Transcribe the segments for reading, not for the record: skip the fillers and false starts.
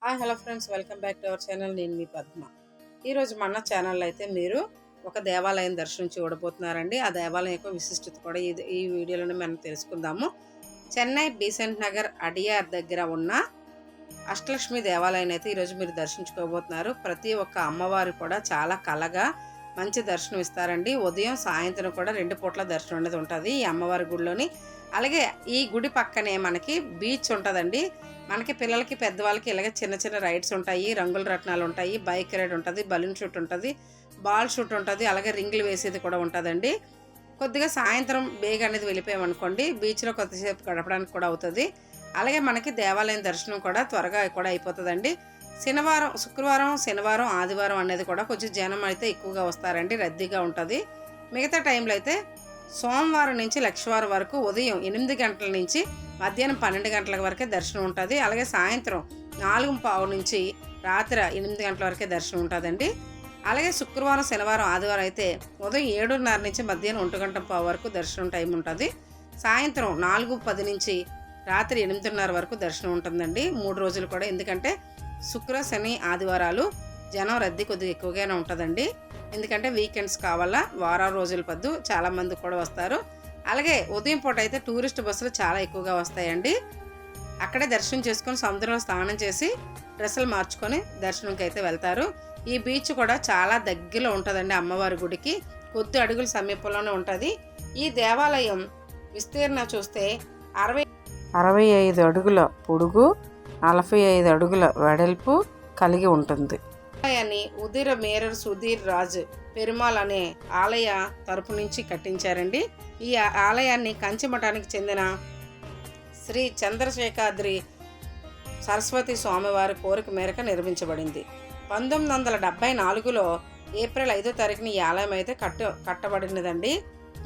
Hi hello friends, welcome back to our channel. నేను మీ పద్మ. ఈరోజు మన ఛానల్లో అయితే మీరు ఒక దేవాలయం దర్శనం చూడబోతున్నారండి. ఆ దేవాలయం యొక్క విశిష్టత కూడా ఈ వీడియోలోనే మనం తెలుసుకుందాము. చెన్నై బీసెంట్ నగర్ అడియార్ దగ్గర ఉన్న అష్టలక్ష్మి దేవాలయం అయితే ఈరోజు మీరు దర్శించుకోబోతున్నారు. ప్రతి ఒక్క అమ్మవారు కూడా చాలా కళగా మంచి దర్శనం ఇస్తారండి. ఉదయం సాయంత్రం కూడా 2 పూట్ల దర్శనం అనేది ఉంటుంది ఈ అమ్మవారి గుడిలోని. అలాగే ఈ గుడి పక్కనే మనకి బీచ్ ఉంటుందండి. మనకి పిల్లలకి పెద్దవాళ్ళకి ఇలాగే చిన్న చిన్న రైడ్స్ ఉంటాయి, రంగుల రత్నాలు ఉంటాయి, బైక్ రైడ్ ఉంటుంది, బలూన్ షూట్ ఉంటుంది, బాల్ షూట్ ఉంటుంది, అలాగే రింగులు వేసేది కూడా ఉంటుందండి. కొద్దిగా సాయంత్రం బేగ అనేది వెళ్ళిపోయామనుకోండి, బీచ్లో కొద్దిసేపు గడపడానికి కూడా అవుతుంది. అలాగే మనకి దేవాలయం దర్శనం కూడా త్వరగా కూడా అయిపోతుందండి. శుక్రవారం, శనివారం, ఆదివారం అనేది కూడా కొంచెం జనం అయితే ఎక్కువగా వస్తారండి, రద్దీగా ఉంటుంది. మిగతా టైంలో అయితే సోమవారం నుంచి లక్షవారం వరకు ఉదయం 8 గంటల నుంచి మధ్యాహ్నం 12 గంటల వరకే దర్శనం ఉంటుంది. అలాగే సాయంత్రం 4:15 నుంచి రాత్రి 8 గంటల వరకే దర్శనం ఉంటుందండి. అలాగే శుక్రవారం, శనివారం, ఆదివారం అయితే ఉదయం 7:30 నుంచి మధ్యాహ్నం 1:15 వరకు దర్శనం టైం ఉంటుంది. సాయంత్రం 4:10 నుంచి రాత్రి 8:30 వరకు దర్శనం ఉంటుందండి. 3 రోజులు కూడా. ఎందుకంటే శుక్ర, శని, ఆదివారాలు జనం రద్దీ కొద్దిగా ఎక్కువగానే ఉంటుందండి. ఎందుకంటే వీకెండ్స్ కావాలా, వారం రోజుల పద్దు చాలామంది కూడా వస్తారు. అలాగే ఉదయం పూట అయితే టూరిస్ట్ బస్సులు చాలా ఎక్కువగా వస్తాయండి. అక్కడే దర్శనం చేసుకొని సముద్రంలో స్నానం చేసి డ్రెస్సులు మార్చుకొని దర్శనంకి అయితే వెళ్తారు. ఈ బీచ్ కూడా చాలా దగ్గరలో ఉంటుందండి అమ్మవారి గుడికి. కొద్ది అడుగుల సమీపంలోనే ఉంటుంది. ఈ దేవాలయం విస్తీర్ణం చూస్తే 65 అడుగుల పొడుగు, 45 అడుగుల వెడల్పు కలిగి ఉంటుంది. ఆలయాన్ని ఉదిర మేరర్ సుధీర్ రాజ్ పెరుమాల్ అనే ఆలయ తరపు నుంచి కట్టించారండి. ఈ ఆలయాన్ని కంచి మఠానికి చెందిన శ్రీ చంద్రశేఖాద్రి సరస్వతి స్వామివారి కోరిక మేరకు నిర్మించబడింది. 1974లో ఏప్రిల్ 5వ తారీఖున ఈ ఆలయం అయితే కట్టబడినదండి.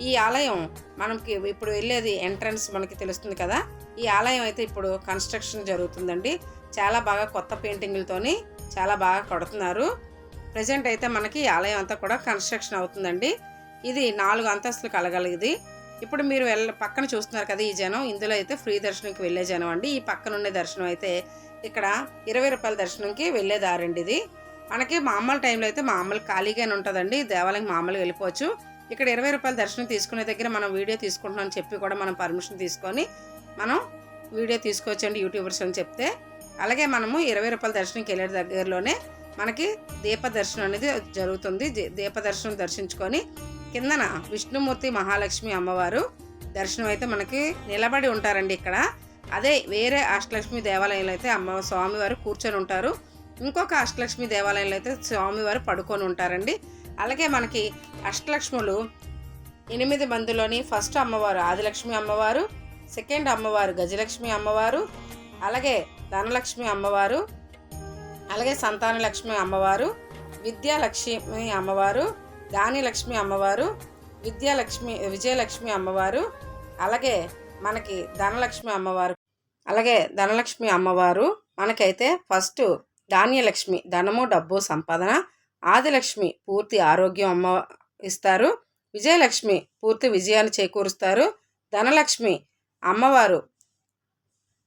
ఈ ఆలయం మనకి ఇప్పుడు వెళ్ళేది ఎంట్రన్స్ మనకి తెలుస్తుంది కదా. ఈ ఆలయం అయితే ఇప్పుడు కన్స్ట్రక్షన్ జరుగుతుందండి. చాలా బాగా కొత్త పెయింటింగ్లతోని చాలా బాగా కడుతున్నారు. ప్రజెంట్ అయితే మనకి ఈ ఆలయం అంతా కూడా కన్స్ట్రక్షన్ అవుతుందండి. ఇది 4 అంతస్తులు కలగలిగింది. ఇప్పుడు మీరు పక్కన చూస్తున్నారు కదా ఈ జనం, ఇందులో అయితే ఫ్రీ దర్శనంకి వెళ్ళే జనం అండి. ఈ పక్కన ఉండే దర్శనం అయితే ఇక్కడ 20 రూపాయల దర్శనంకి వెళ్ళే దారండి. ఇది మనకి మామూలు టైంలో అయితే మామూలు ఖాళీగానే ఉంటుందండి. దేవాలయం మామూలుగా వెళ్ళిపోవచ్చు. ఇక్కడ 20 రూపాయల దర్శనం తీసుకునే దగ్గర మనం వీడియో తీసుకుంటున్నామని చెప్పి కూడా మనం పర్మిషన్ తీసుకొని మనం వీడియో తీసుకోవచ్చండి, యూట్యూబర్స్ అని చెప్తే. అలాగే మనము 20 రూపాయల దర్శనంకి వెళ్ళే దగ్గరలోనే మనకి దీప దర్శనం అనేది జరుగుతుంది. దీప దర్శనం దర్శించుకొని కిందన విష్ణుమూర్తి, మహాలక్ష్మి అమ్మవారు దర్శనం అయితే మనకి నిలబడి ఉంటారండి ఇక్కడ. అదే వేరే అష్టలక్ష్మి దేవాలయంలో అయితే స్వామివారు కూర్చొని ఉంటారు. ఇంకొక అష్టలక్ష్మి దేవాలయంలో అయితే స్వామివారు పడుకొని ఉంటారండి. అలాగే మనకి అష్టలక్ష్ములు 8 మందిలోని ఫస్ట్ అమ్మవారు ఆదిలక్ష్మి అమ్మవారు, సెకండ్ అమ్మవారు గజలక్ష్మి అమ్మవారు, అలాగే ధనలక్ష్మి అమ్మవారు, అలాగే సంతానలక్ష్మి అమ్మవారు, విద్యాలక్ష్మి అమ్మవారు, దానిలక్ష్మి అమ్మవారు, విజయలక్ష్మి అమ్మవారు, అలాగే మనకి ధనలక్ష్మి అమ్మవారు. మనకైతే ఫస్ట్ ధాన్యలక్ష్మి ధనము, డబ్బు, సంపాదన, ఆదిలక్ష్మి పూర్తి ఆరోగ్యం అమ్మ ఇస్తారు, విజయలక్ష్మి పూర్తి విజయాన్ని చేకూరుస్తారు, ధనలక్ష్మి అమ్మవారు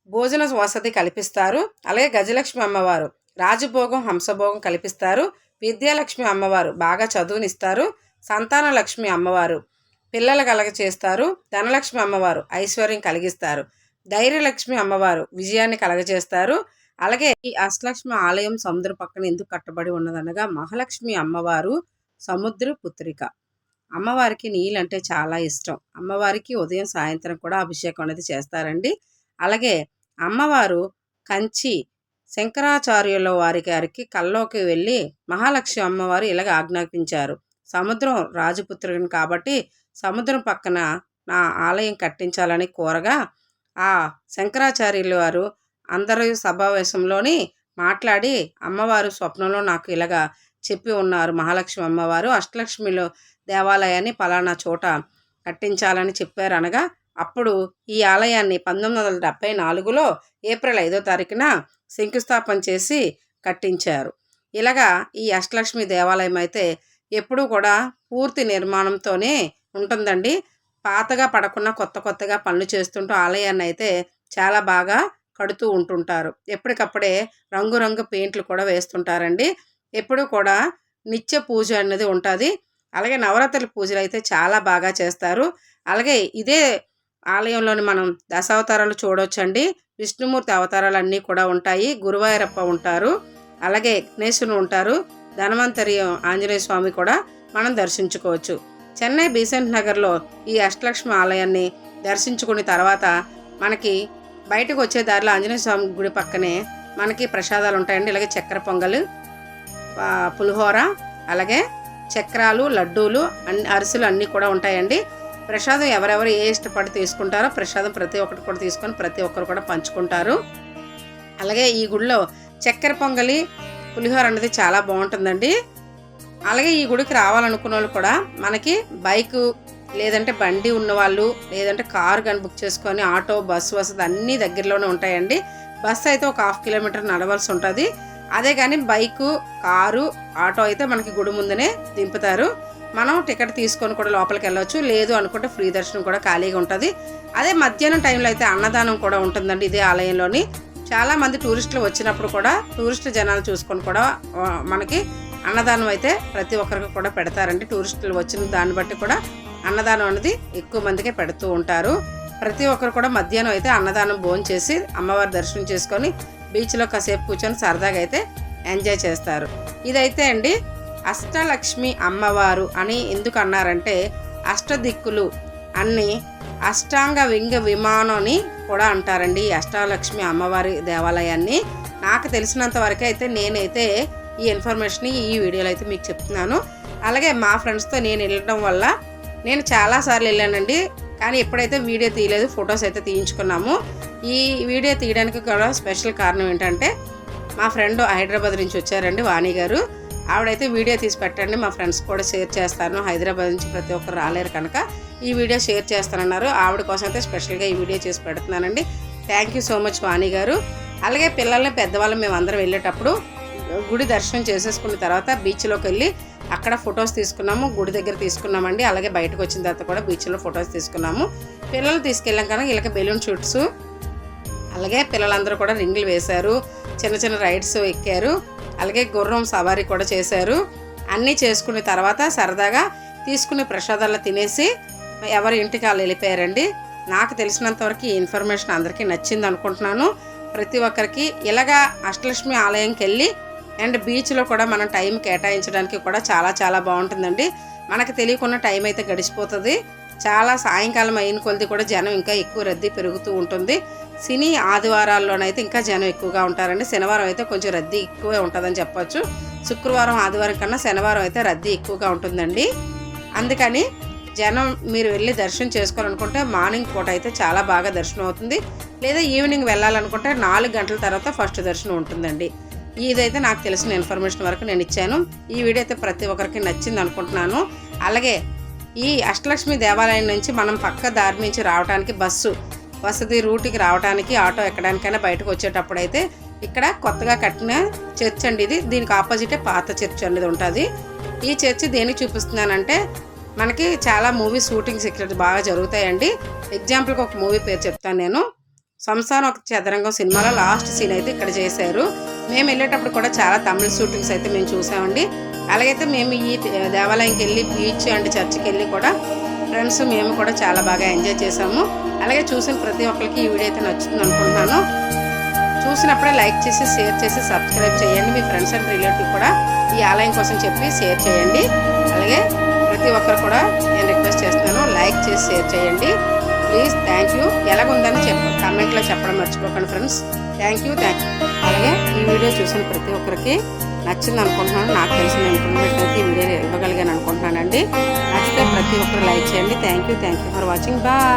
భోజన వసతి కల్పిస్తారు, అలాగే గజలక్ష్మి అమ్మవారు రాజభోగం, హంసభోగం కల్పిస్తారు, విద్యాలక్ష్మి అమ్మవారు బాగా చదువునిస్తారు, సంతానలక్ష్మి అమ్మవారు పిల్లలు కలగచేస్తారు, ధనలక్ష్మి అమ్మవారు ఐశ్వర్యం కలిగిస్తారు, ధైర్యలక్ష్మి అమ్మవారు విజయాన్ని కలగచేస్తారు. అలాగే ఈ అష్టలక్ష్మి ఆలయం సముద్ర పక్కన ఎందుకు కట్టబడి ఉన్నదనగా మహాలక్ష్మి అమ్మవారు సముద్ర పుత్రిక. అమ్మవారికి నీళ్ళంటే చాలా ఇష్టం. అమ్మవారికి ఉదయం సాయంత్రం కూడా అభిషేకం అనేది చేస్తారండి. అలాగే అమ్మవారు కంచి శంకరాచార్యుల గారికి కల్లోకి వెళ్ళి మహాలక్ష్మి అమ్మవారు ఇలాగ ఆజ్ఞాపించారు, సముద్రం రాజపుత్రుని కాబట్టి సముద్రం పక్కన నా ఆలయం కట్టించాలని కోరగా ఆ శంకరాచార్యుల వారు అందరూ సమావేశంలోని మాట్లాడి అమ్మవారు స్వప్నంలో నాకు ఇలాగా చెప్పి ఉన్నారు, మహాలక్ష్మి అమ్మవారు అష్టలక్ష్మిలో దేవాలయాన్ని పలానా చోట కట్టించాలని చెప్పారు అనగా అప్పుడు ఈ ఆలయాన్ని 1974లో ఏప్రిల్ 5వ తారీఖున శంకుస్థాపన చేసి కట్టించారు. ఇలాగా ఈ అష్టలక్ష్మి దేవాలయం అయితే ఎప్పుడూ కూడా పూర్తి నిర్మాణంతోనే ఉంటుందండి. పాతగా పడకుండా కొత్తగా పనులు చేస్తుంటూ ఆలయాన్ని అయితే చాలా బాగా కడుతూ ఉంటుంటారు. ఎప్పటికప్పుడే రంగురంగు పెయింట్లు కూడా వేస్తుంటారండి. ఎప్పుడూ కూడా నిత్య పూజ అనేది ఉంటుంది. అలాగే నవరాత్రుల పూజలు అయితే చాలా బాగా చేస్తారు. అలాగే ఇదే ఆలయంలోని మనం దశావతారాలు చూడొచ్చండి. విష్ణుమూర్తి అవతారాలు అన్నీ కూడా ఉంటాయి. గురువాయూరప్ప ఉంటారు, అలాగే గణేశుడు ఉంటారు, ధన్వంతరి ఆంజనేయ స్వామి కూడా మనం దర్శించుకోవచ్చు. చెన్నై బీసెంట్ నగర్లో ఈ అష్టలక్ష్మి ఆలయాన్ని దర్శించుకున్న తర్వాత మనకి బయటకు వచ్చే దారిలో ఆంజనేయ స్వామి గుడి పక్కనే మనకి ప్రసాదాలు ఉంటాయండి. ఇలాగే చక్కెర పొంగలు, పులిహోర, అలాగే చక్రాలు, లడ్డూలు, అరిసెలు అన్నీ కూడా ఉంటాయండి. ప్రసాదం ఎవరెవరు ఏ ఇష్టపడి తీసుకుంటారో ప్రసాదం ప్రతి ఒక్కటి కూడా తీసుకొని ప్రతి ఒక్కరు కూడా పంచుకుంటారు. అలాగే ఈ గుడిలో చక్కెర పొంగలి, పులిహోర అనేది చాలా బాగుంటుందండి. అలాగే ఈ గుడికి రావాలనుకున్న వాళ్ళు కూడా మనకి బైకు లేదంటే బండి ఉన్నవాళ్ళు లేదంటే కారు కానీ బుక్ చేసుకొని ఆటో, బస్సు వసతి అన్నీ దగ్గరలోనే ఉంటాయండి. బస్సు అయితే ఒక 1/2 కిలోమీటర్ నడవలసి ఉంటుంది. అదే కానీ బైకు, కారు, ఆటో అయితే మనకి గుడి ముందునే దింపుతారు. మనం టికెట్ తీసుకొని కూడా లోపలికి వెళ్ళవచ్చు. లేదు అనుకుంటే ఫ్రీ దర్శనం కూడా ఖాళీగా ఉంటుంది. అదే మధ్యాహ్నం టైంలో అయితే అన్నదానం కూడా ఉంటుందండి ఇదే ఆలయంలోని. చాలామంది టూరిస్టులు వచ్చినప్పుడు కూడా టూరిస్ట్ జనాలు చూసుకొని కూడా మనకి అన్నదానం అయితే ప్రతి ఒక్కరికి కూడా పెడతారండి. టూరిస్టులు వచ్చిన దాన్ని బట్టి కూడా అన్నదానం అనేది ఎక్కువ మందికే పెడుతూ ఉంటారు. ప్రతి ఒక్కరు కూడా మధ్యాహ్నం అయితే అన్నదానం భోంచేసి అమ్మవారి దర్శనం చేసుకొని బీచ్లో కాసేపు కూర్చొని సరదాగా అయితే ఎంజాయ్ చేస్తారు. ఇదైతే అండి అష్టలక్ష్మి అమ్మవారు అని ఎందుకు అన్నారంటే అష్టదిక్కులు అన్ని అష్టాంగ వింగ విమానం అని కూడా అంటారండి ఈ అష్టలక్ష్మి అమ్మవారి దేవాలయాన్ని. నాకు తెలిసినంత వరకు అయితే నేనైతే ఈ ఇన్ఫర్మేషన్ ఈ వీడియోలో అయితే మీకు చెప్తున్నాను. అలాగే మా ఫ్రెండ్స్తో నేను వెళ్ళడం వల్ల నేను చాలాసార్లు వెళ్ళానండి, కానీ ఎప్పుడైతే వీడియో తీయలేదు, ఫొటోస్ అయితే తీయించుకున్నాము. ఈ వీడియో తీయడానికి కూడా స్పెషల్ కారణం ఏంటంటే మా ఫ్రెండ్ హైదరాబాద్ నుంచి వచ్చారండి, వాణి గారు. ఆవిడైతే వీడియో తీసి పెట్టండి, మా ఫ్రెండ్స్ కూడా షేర్ చేస్తాను, హైదరాబాద్ నుంచి ప్రతి ఒక్కరు రాలేరు కనుక ఈ వీడియో షేర్ చేస్తానన్నారు. ఆవిడ కోసం అయితే స్పెషల్గా ఈ వీడియో చేసి పెడుతున్నానండి. థ్యాంక్ యూ సో మచ్ వాణి గారు. అలాగే పిల్లల్ని పెద్దవాళ్ళని మేము అందరం వెళ్ళేటప్పుడు గుడి దర్శనం చేసేసుకున్న తర్వాత బీచ్లోకి వెళ్ళి అక్కడ ఫొటోస్ తీసుకున్నాము. గుడి దగ్గర తీసుకున్నామండి. అలాగే బయటకు వచ్చిన తర్వాత కూడా బీచ్లో ఫొటోస్ తీసుకున్నాము. పిల్లలు తీసుకెళ్ళాం కనుక ఇలాగ బెలూన్ షూట్స్, అలాగే పిల్లలందరూ కూడా రింగులు వేశారు, చిన్న చిన్న రైడ్స్ ఎక్కారు, అలాగే గుర్రం సవారీ కూడా చేశారు. అన్నీ చేసుకున్న తర్వాత సరదాగా తీసుకునే ప్రసాదాలు తినేసి ఎవరి ఇంటికి వాళ్ళు వెళ్ళిపోయారండి. నాకు తెలిసినంతవరకు ఈ ఇన్ఫర్మేషన్ అందరికీ నచ్చింది అనుకుంటున్నాను. ప్రతి ఒక్కరికి ఇలాగా అష్టలక్ష్మి ఆలయంకి వెళ్ళి అండ్ బీచ్లో కూడా మనం టైం కేటాయించడానికి కూడా చాలా చాలా బాగుంటుందండి. మనకు తెలియకుండా టైం అయితే గడిచిపోతుంది. చాలా సాయంకాలం అయిన కొద్ది కూడా జనం ఇంకా ఎక్కువ రద్దీ పెరుగుతూ ఉంటుంది. శని ఆదివారాల్లోనైతే ఇంకా జనం ఎక్కువగా ఉంటారండి. శనివారం అయితే కొంచెం రద్దీ ఎక్కువే ఉంటుందని చెప్పొచ్చు. శుక్రవారం, ఆదివారం కన్నా శనివారం అయితే రద్దీ ఎక్కువగా ఉంటుందండి. అందుకని జనం మీరు వెళ్ళి దర్శనం చేసుకోవాలనుకుంటే మార్నింగ్ పూట అయితే చాలా బాగా దర్శనం అవుతుంది. లేదా ఈవినింగ్ వెళ్ళాలనుకుంటే 4 గంటల తర్వాత ఫస్ట్ దర్శనం ఉంటుందండి. ఇదైతే నాకు తెలిసిన ఇన్ఫర్మేషన్ వరకు నేను ఇచ్చాను. ఈ వీడియో అయితే ప్రతి ఒక్కరికి నచ్చింది అనుకుంటున్నాను. అలాగే ఈ అష్టలక్ష్మి దేవాలయం నుంచి మనం పక్క దారి నుంచి రావడానికి బస్సు వసతి రూట్కి రావడానికి ఆటో ఎక్కడానికైనా బయటకు వచ్చేటప్పుడు అయితే ఇక్కడ కొత్తగా కట్టిన చర్చ్ అండి ఇది. దీనికి ఆపోజిటే పాత చర్చ్ అనేది ఉంటుంది. ఈ చర్చ్ దేనికి చూపిస్తున్నానంటే మనకి చాలా మూవీ షూటింగ్స్ ఇక్కడ బాగా జరుగుతాయండి. ఎగ్జాంపుల్కి ఒక మూవీ పేరు చెప్తాను నేను. సంసారం ఒక చదరంగం సినిమాలో లాస్ట్ సీన్ అయితే ఇక్కడ చేశారు. మేము వెళ్ళేటప్పుడు కూడా చాలా తమిళ షూటింగ్స్ అయితే మేము చూసామండి. అలాగైతే మేము ఈ దేవాలయంకి వెళ్ళి బీచ్ అండ్ చర్చ్కి వెళ్ళి కూడా ఫ్రెండ్స్ మేము కూడా చాలా బాగా ఎంజాయ్ చేసాము. అలాగే చూసిన ప్రతి ఒక్కరికి ఈ వీడియో అయితే నచ్చుతుంది అనుకుంటున్నాను. చూసినప్పుడే లైక్ చేసి షేర్ చేసి సబ్స్క్రైబ్ చేయండి. మీ ఫ్రెండ్స్ అండ్ రిలేటివ్ కూడా ఈ ఆలయం కోసం చెప్పి షేర్ చేయండి. అలాగే ప్రతి ఒక్కరు కూడా నేను రిక్వెస్ట్ చేస్తున్నాను, లైక్ చేసి షేర్ చేయండి ప్లీజ్. Thank you. ఎలాగుందని కామెంట్లో చెప్పడం మర్చిపోకండి ఫ్రెండ్స్. Thank you. అలాగే ఈ వీడియో చూసిన ప్రతి ఒక్కరికి నచ్చింది అనుకుంటున్నాను. నాకు తెలిసిన ఇన్ఫర్మేషన్ అయితే ఈ వీడియో ఇవ్వగలిగాను అనుకుంటున్నానండి. నచ్చితే ప్రతి ఒక్కరు లైక్ చేయండి. Thank you for watching. Bye.